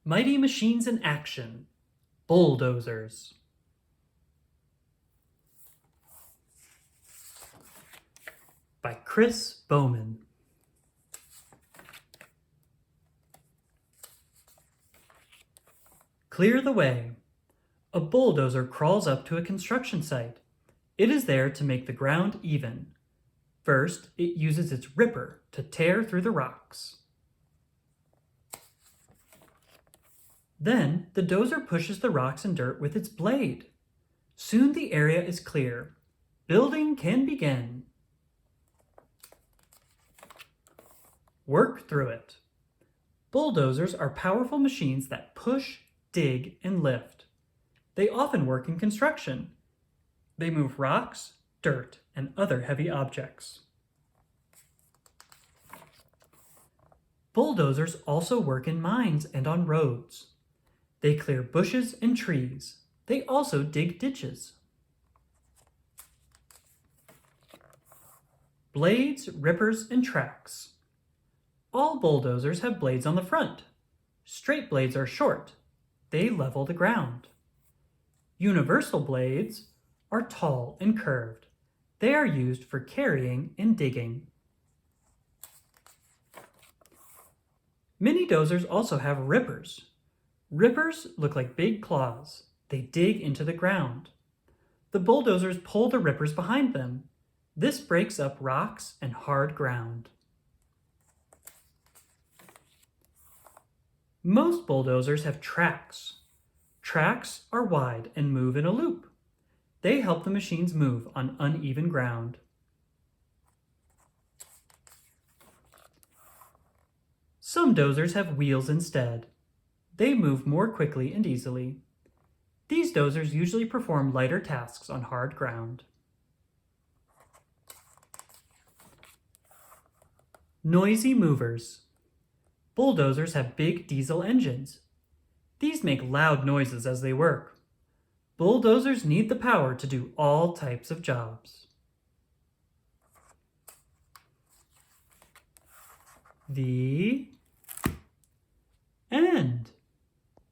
Mighty Machines in Action, Bulldozers. By Chris Bowman. Clear the way. A bulldozer crawls up to a construction site. It is there to make the ground even. First, it uses its ripper to tear through the rocks. Then, the dozer pushes the rocks and dirt with its blade. Soon the area is clear. Building can begin. Work through it. Bulldozers are powerful machines that push, dig, and lift. They often work in construction. They move rocks, dirt, and other heavy objects. Bulldozers also work in mines and on roads. They clear bushes and trees. They also dig ditches. Blades, rippers, and tracks. All bulldozers have blades on the front. Straight blades are short. They level the ground. Universal blades are tall and curved. They are used for carrying and digging. Many dozers also have rippers. Rippers look like big claws. They dig into the ground. The bulldozers pull the rippers behind them. This breaks up rocks and hard ground. Most bulldozers have tracks. Tracks are wide and move in a loop. They help the machines move on uneven ground. Some dozers have wheels instead. They move more quickly and easily. These dozers usually perform lighter tasks on hard ground. Noisy movers. Bulldozers have big diesel engines. These make loud noises as they work. Bulldozers need the power to do all types of jobs. The